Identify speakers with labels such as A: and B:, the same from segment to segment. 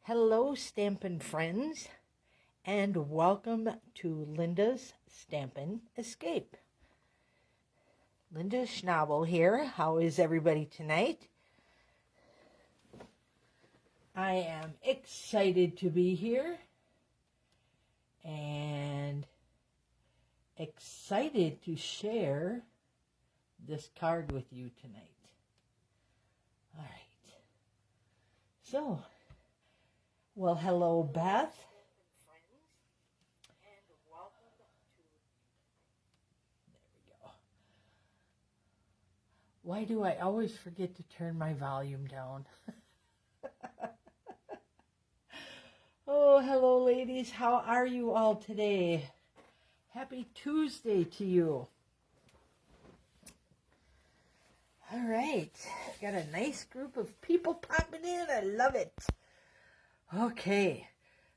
A: Hello, Stampin' friends, and welcome to Linda's Stampin' Escape. Linda Schnabel here. How is everybody tonight? I am excited to be here and excited to share this card with you tonight. All right. So, well, hello, Beth. Why do I always forget to turn my volume down? Oh, hello, ladies. How are you all today? Happy Tuesday to you. All right. Got a nice group of people popping in. I love it. Okay.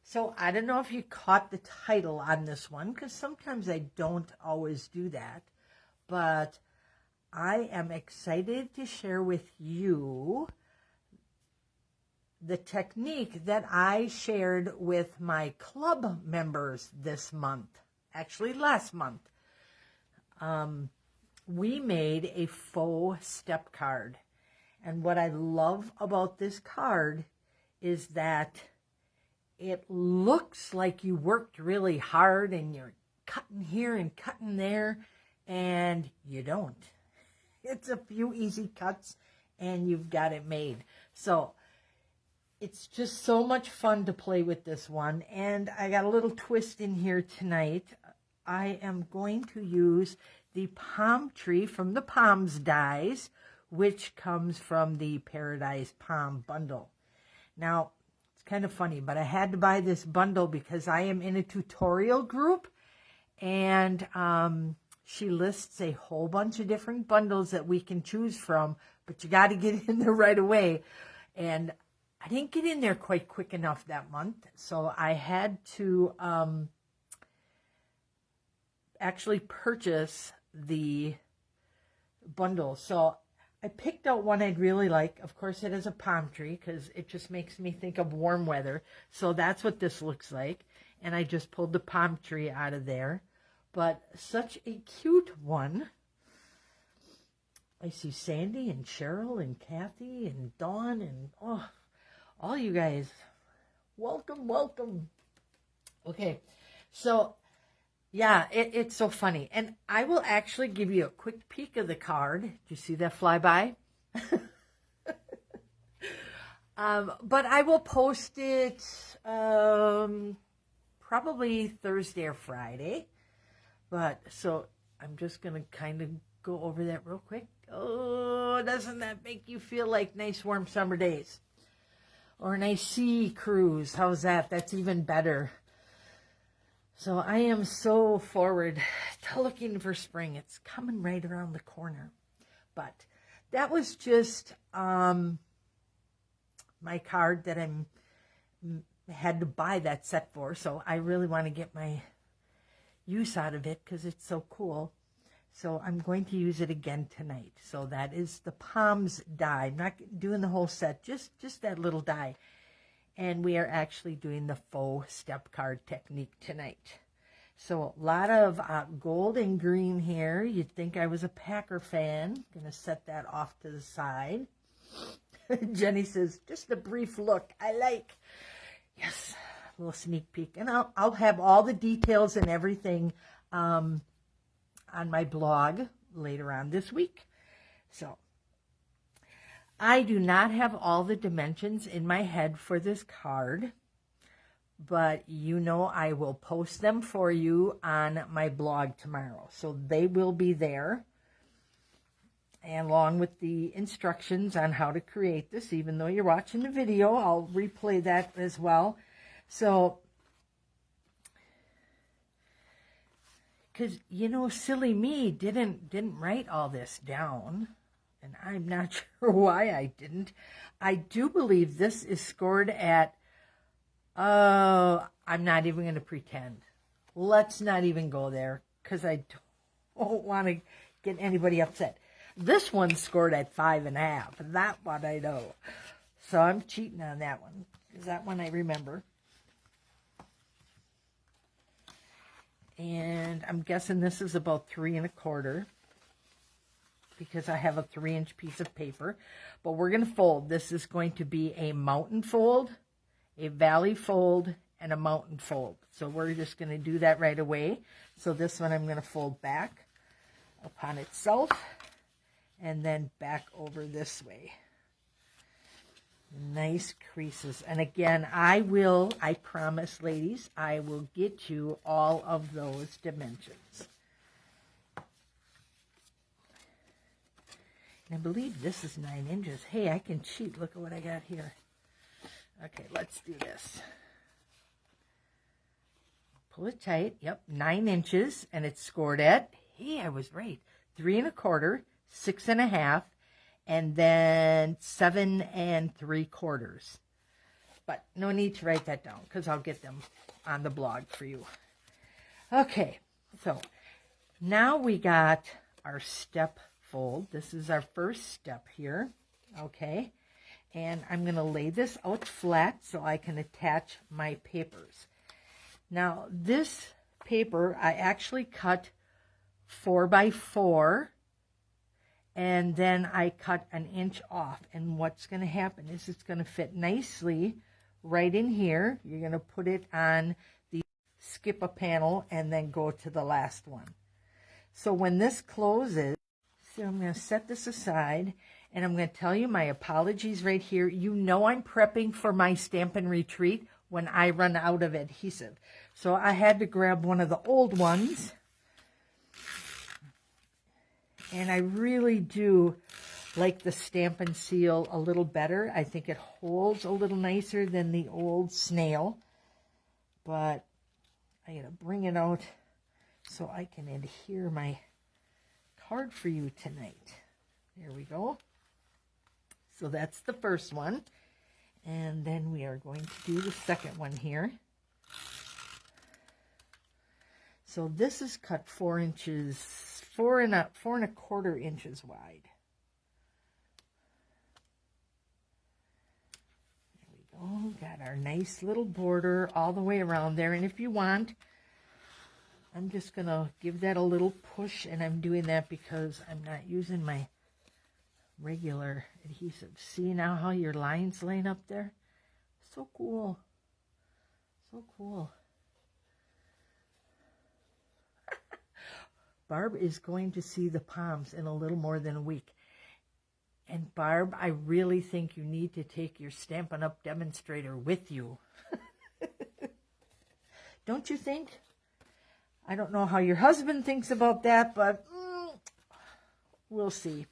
A: So I don't know if you caught the title on this one, because sometimes I don't always do that. But I am excited to share with you the technique that I shared with my club members this month, actually last month. We made a faux step card. And what I love about this card is that it looks like you worked really hard and you're cutting here and cutting there, and you don't. It's a few easy cuts and you've got it made. So it's just so much fun to play with this one. And I got a little twist in here tonight. I am going to use the palm tree from the Palms dies, which comes from the Paradise Palm bundle. Now, it's kind of funny, but I had to buy this bundle because I am in a tutorial group, and she lists a whole bunch of different bundles that we can choose from, but you got to get in there right away. And I didn't get in there quite quick enough that month, so I had to actually purchase the bundle. So I picked out one I'd really like. Of course, it is a palm tree because it just makes me think of warm weather. So that's what this looks like. And I just pulled the palm tree out of there. But such a cute one. I see Sandy and Cheryl and Kathy and Dawn and all you guys. Welcome, welcome. Okay, so yeah, it's so funny. And I will actually give you a quick peek of the card. Did you see that fly by? But I will post it probably Thursday or Friday. But so I'm just going to kind of go over that real quick. Oh, doesn't that make you feel like nice warm summer days? Or a nice sea cruise. How's that? That's even better. So I am so forward to looking for spring. It's coming right around the corner. But that was just my card that I had to buy that set for. So I really want to get my use out of it because it's so cool. So I'm going to use it again tonight. So that is the Palms die. I'm not doing the whole set, just that little die. And we are actually doing the faux step card technique tonight. So a lot of gold and green here. You'd think I was a Packer fan. Going to set that off to the side. Jenny says, just a brief look. I like. Yes, a little sneak peek. And I'll have all the details and everything on my blog later on this week. So I do not have all the dimensions in my head for this card, but you know I will post them for you on my blog tomorrow. So they will be there, and along with the instructions on how to create this. Even though you're watching the video, I'll replay that as well. So, because, you know, silly me didn't write all this down. And I'm not sure why I didn't. I do believe this is scored at, I'm not even going to pretend. Let's not even go there because I don't want to get anybody upset. This one scored at 5.5. That one I know. So I'm cheating on that one. because that one I remember. And I'm guessing this is about 3 1/4 because I have a 3-inch piece of paper. But we're going to fold. This is going to be a mountain fold, a valley fold, and a mountain fold. So we're just going to do that right away. So this one I'm going to fold back upon itself and then back over this way. Nice creases. And again, I promise, ladies, I will get you all of those dimensions. And I believe this is 9 inches. Hey, I can cheat. Look at what I got here. Okay, let's do this. Pull it tight. Yep, 9 inches, and it's scored at, hey, I was right, 3 1/4, 6 1/2, and then 7 3/4. But no need to write that down because I'll get them on the blog for you. Okay, so now we got our step fold. This is our first step here, okay? And I'm going to lay this out flat so I can attach my papers. Now, this paper, I actually cut 4 by 4, and then I cut 1 inch off. And what's going to happen is it's going to fit nicely right in here. You're going to put it on the skip a panel and then go to the last one. So when this closes, so I'm going to set this aside, and I'm going to tell you my apologies right here. You know I'm prepping for my Stampin' Retreat when I run out of adhesive. So I had to grab one of the old ones. And I really do like the Stampin' Seal a little better. I think it holds a little nicer than the old snail. But I gotta bring it out so I can adhere my card for you tonight. There we go. So that's the first one. And then we are going to do the second one here. So this is cut 4 inches, 4 1/4 inches wide. There we go. Got our nice little border all the way around there. And if you want, I'm just going to give that a little push. And I'm doing that because I'm not using my regular adhesive. See now how your lines line up there? So cool. So cool. Barb is going to see the Palms in a little more than a week. And Barb, I really think you need to take your Stampin' Up! Demonstrator with you. Don't you think? I don't know how your husband thinks about that, but we'll see.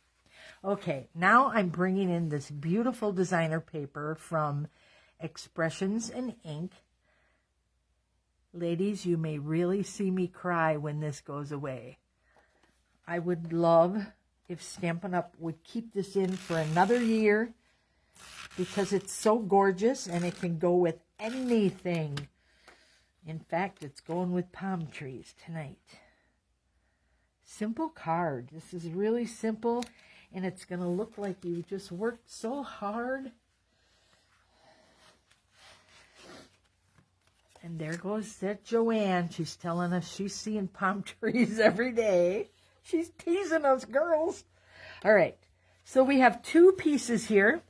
A: Okay, now I'm bringing in this beautiful designer paper from Expressions in Ink. Ladies, you may really see me cry when this goes away. I would love if Stampin' Up! Would keep this in for another year because it's so gorgeous and it can go with anything. In fact, it's going with palm trees tonight. Simple card. This is really simple, and it's going to look like you just worked so hard. And there goes that Joanne. She's telling us she's seeing palm trees every day. She's teasing us, girls. All right. So we have 2 pieces here.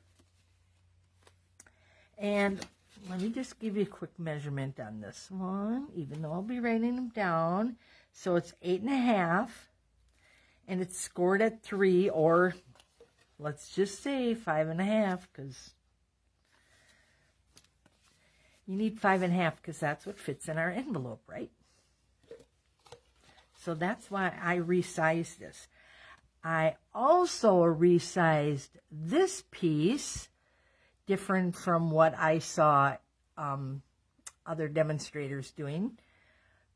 A: And let me just give you a quick measurement on this one, even though I'll be writing them down. So it's 8 1/2. And it's scored at 3, or let's just say 5 1/2, because you need 5 1/2 because that's what fits in our envelope, right? So that's why I resized this. I also resized this piece different from what I saw other demonstrators doing,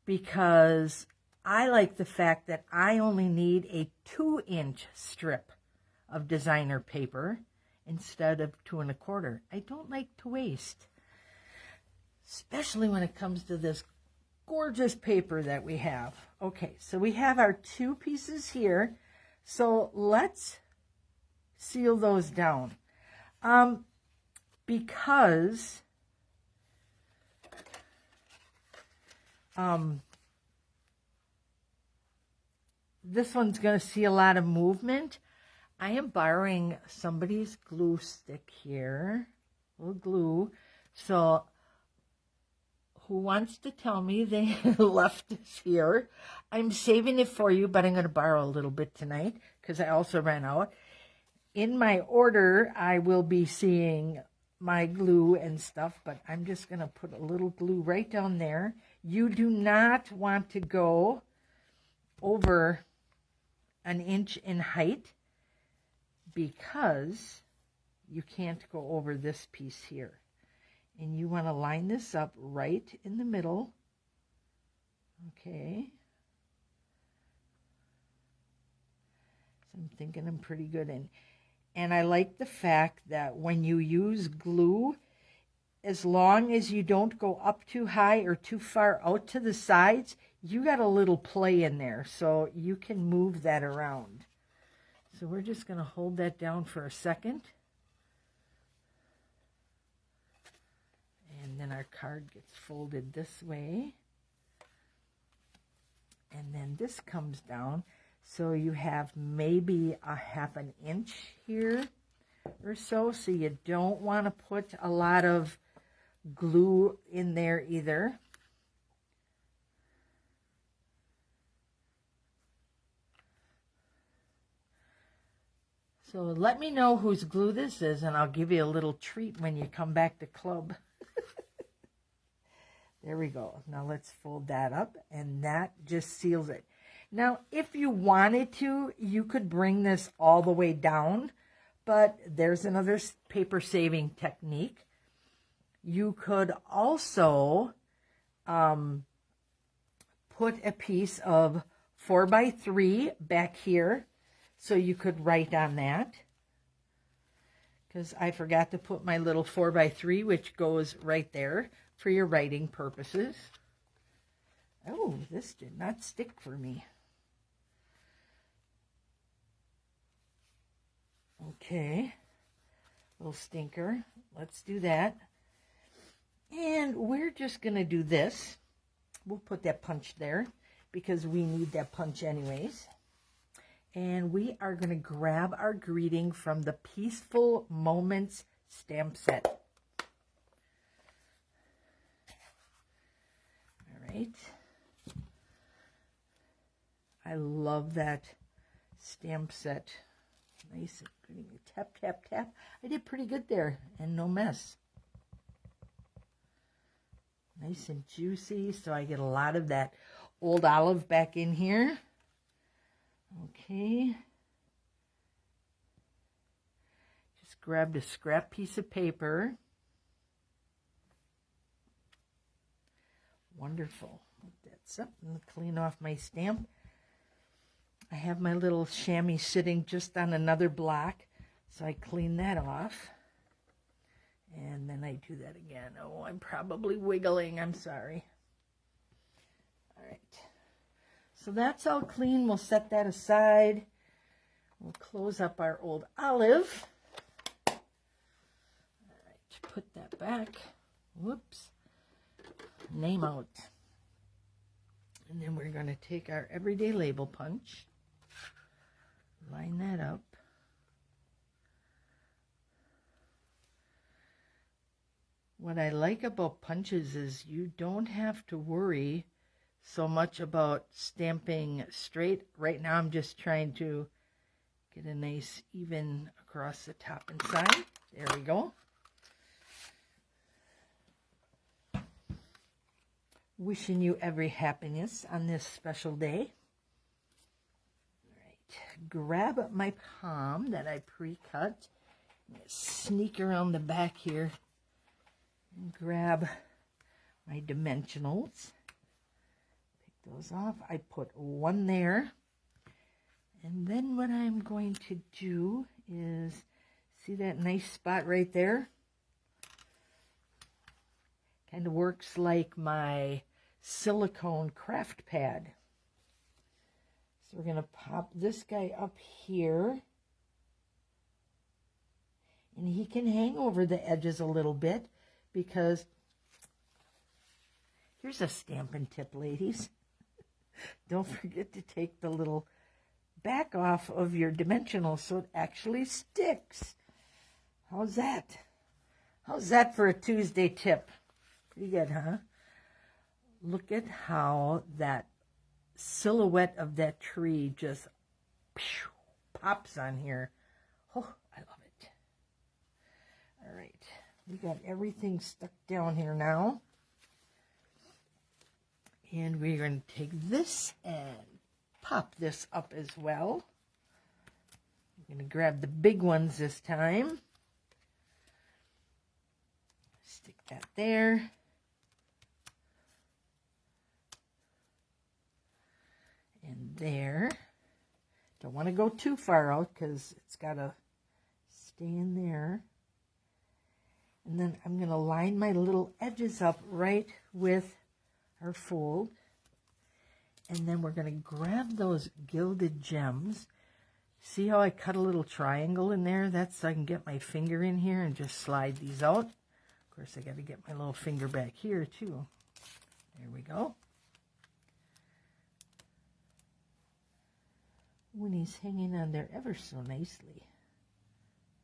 A: because I like the fact that I only need a 2-inch strip of designer paper instead of 2 1/4. I don't like to waste, especially when it comes to this gorgeous paper that we have. Okay, so we have our 2 pieces here. So let's seal those down. Because This one's going to see a lot of movement. I am borrowing somebody's glue stick here, a little glue. So who wants to tell me they left this here? I'm saving it for you, but I'm going to borrow a little bit tonight because I also ran out. In my order, I will be seeing my glue and stuff, but I'm just going to put a little glue right down there. You do not want to go over an inch in height because you can't go over this piece here. And you want to line this up right in the middle. Okay. So I'm thinking I'm pretty good in. And I like the fact that when you use glue, as long as you don't go up too high or too far out to the sides, you got a little play in there, so you can move that around. So we're just going to hold that down for a second. And then our card gets folded this way. And then this comes down. So you have maybe a half an inch here or so. So you don't want to put a lot of glue in there either. So let me know whose glue this is, and I'll give you a little treat when you come back to club. There we go. Now let's fold that up, and that just seals it. Now, if you wanted to, you could bring this all the way down, but there's another paper saving technique. You could also put a piece of 4x3 back here, so you could write on that. Because I forgot to put my little 4x3, which goes right there for your writing purposes. Oh, this did not stick for me. Okay, little stinker. Let's do that. And we're just going to do this. We'll put that punch there because we need that punch anyways. And we are going to grab our greeting from the Peaceful Moments stamp set. All right. I love that stamp set. Nice and pretty. Tap, tap, tap. I did pretty good there and no mess. Nice and juicy, so I get a lot of that old olive back in here. Okay. Just grabbed a scrap piece of paper. Wonderful. That's up. I'm going to clean off my stamp. I have my little chamois sitting just on another block, so I clean that off. And then I do that again. Oh, I'm probably wiggling. I'm sorry. All right. So that's all clean. We'll set that aside. We'll close up our old olive. All right. Put that back. Whoops. Name out. And then we're going to take our everyday label punch. Line that up. What I like about punches is you don't have to worry so much about stamping straight. Right now I'm just trying to get a nice even across the top and side. There we go. Wishing you every happiness on this special day. All right, grab my palm that I pre-cut. Sneak around the back here. Grab my dimensionals, pick those off. I put one there, and then what I'm going to do is, see that nice spot right there? Kind of works like my silicone craft pad. So we're going to pop this guy up here, and he can hang over the edges a little bit. Because Here's a Stampin' tip, ladies. Don't forget to take the little back off of your dimensional so it actually sticks. How's that? How's that for a Tuesday tip? Pretty good, huh? Look at how that silhouette of that tree just pops on here. Oh, I love it. All right, we got everything stuck down here now. And we're going to take this and pop this up as well. I'm going to grab the big ones this time. Stick that there. And there. Don't want to go too far out because it's got to stay in there. And then I'm going to line my little edges up right with our fold. And then we're going to grab those gilded gems. See how I cut a little triangle in there? That's so I can get my finger in here and just slide these out. Of course, I got to get my little finger back here too. There we go. Winnie's hanging on there ever so nicely.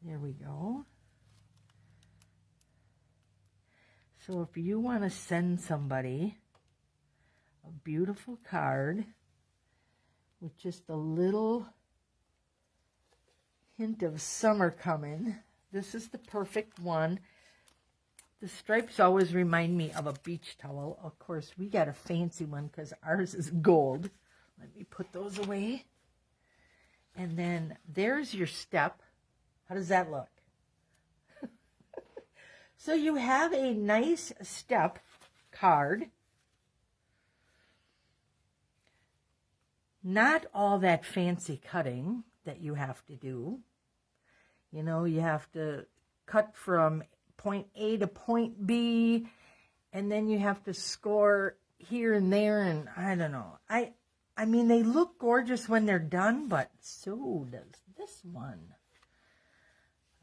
A: There we go. So if you want to send somebody a beautiful card with just a little hint of summer coming, this is the perfect one. The stripes always remind me of a beach towel. Of course, we got a fancy one because ours is gold. Let me put those away. And then there's your step. How does that look? So you have a nice step card. Not all that fancy cutting that you have to do. You know, you have to cut from point A to point B, and then you have to score here and there, and I don't know. I mean, they look gorgeous when they're done, but so does this one.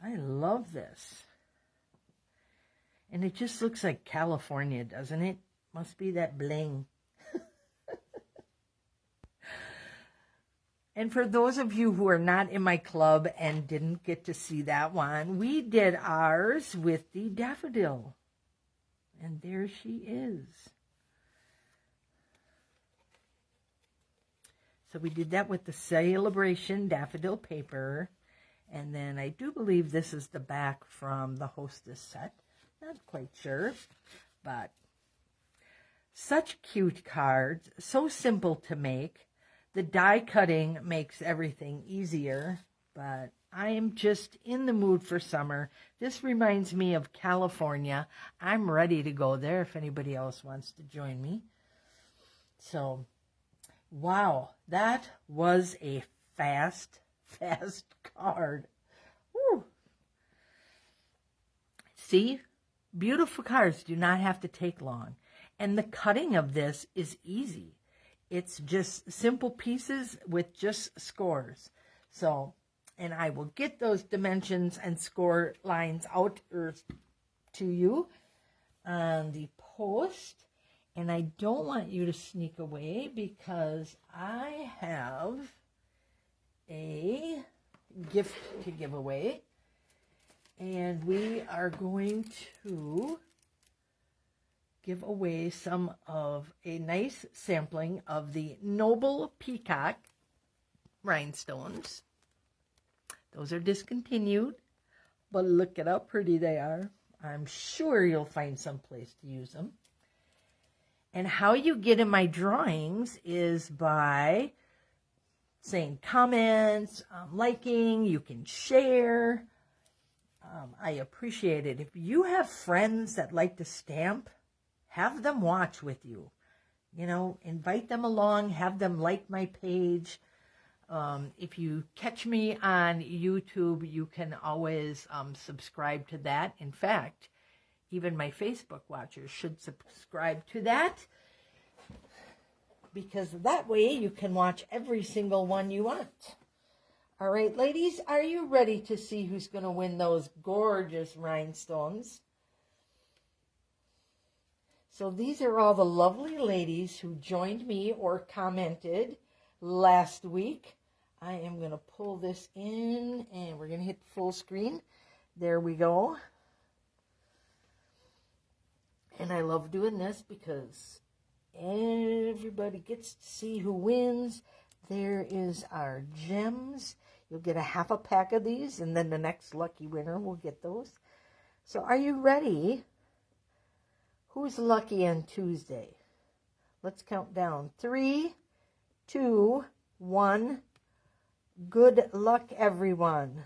A: I love this. And it just looks like California, doesn't it? Must be that bling. And for those of you who are not in my club and didn't get to see that one, we did ours with the daffodil. And there she is. So we did that with the Celebration daffodil paper. And then I do believe this is the back from the Hostess set. Not quite sure, but such cute cards, so simple to make. The die cutting makes everything easier, but I am just in the mood for summer. This reminds me of California. I'm ready to go there if anybody else wants to join me. So, wow, that was a fast card. Woo. See, beautiful cards do not have to take long. And the cutting of this is easy. It's just simple pieces with just scores. So, and I will get those dimensions and score lines out to you on the post. And I don't want you to sneak away because I have a gift to give away. And we are going to give away some of a nice sampling of the Noble Peacock rhinestones. Those are discontinued, but look at how pretty they are. I'm sure you'll find some place to use them. And how you get in my drawings is by saying comments, liking, you can share. I appreciate it. If you have friends that like to stamp, have them watch with you. You know, invite them along, have them like my page. If you catch me on YouTube, you can always subscribe to that. In fact, even my Facebook watchers should subscribe to that, because that way you can watch every single one you want. All right, ladies, are you ready to see who's going to win those gorgeous rhinestones? So these are all the lovely ladies who joined me or commented last week. I am going to pull this in and we're going to hit full screen. There we go. And I love doing this because everybody gets to see who wins. There is our gems. You'll get a half a pack of these, and then the next lucky winner will get those. So are you ready? Who's lucky on Tuesday? Let's count down. 3, 2, 1. Good luck, everyone.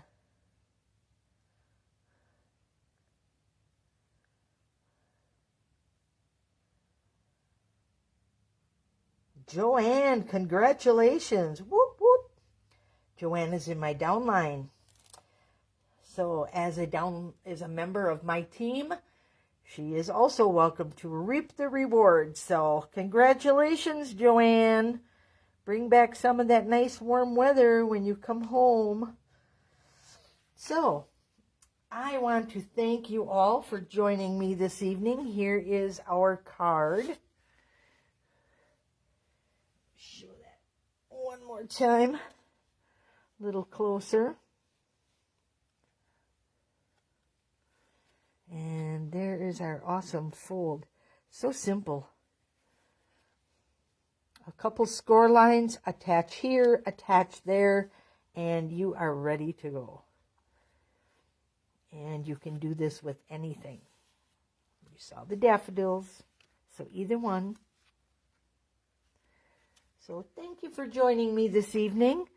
A: Joanne, congratulations. Whoop, whoop. Joanne is in my downline. So as a member of my team, she is also welcome to reap the rewards. So congratulations, Joanne. Bring back some of that nice warm weather when you come home. So I want to thank you all for joining me this evening. Here is our card. Show that one more time. A little closer. And there is our awesome fold. So simple. A couple score lines, attach here, attach there, and you are ready to go. And you can do this with anything. You saw the daffodils, so either one. So thank you for joining me this evening.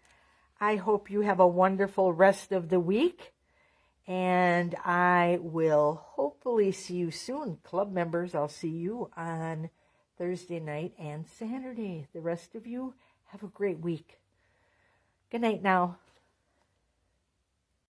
A: I hope you have a wonderful rest of the week. And I will hopefully see you soon. Club members, I'll see you on Thursday night and Saturday. The rest of you, have a great week. Good night now.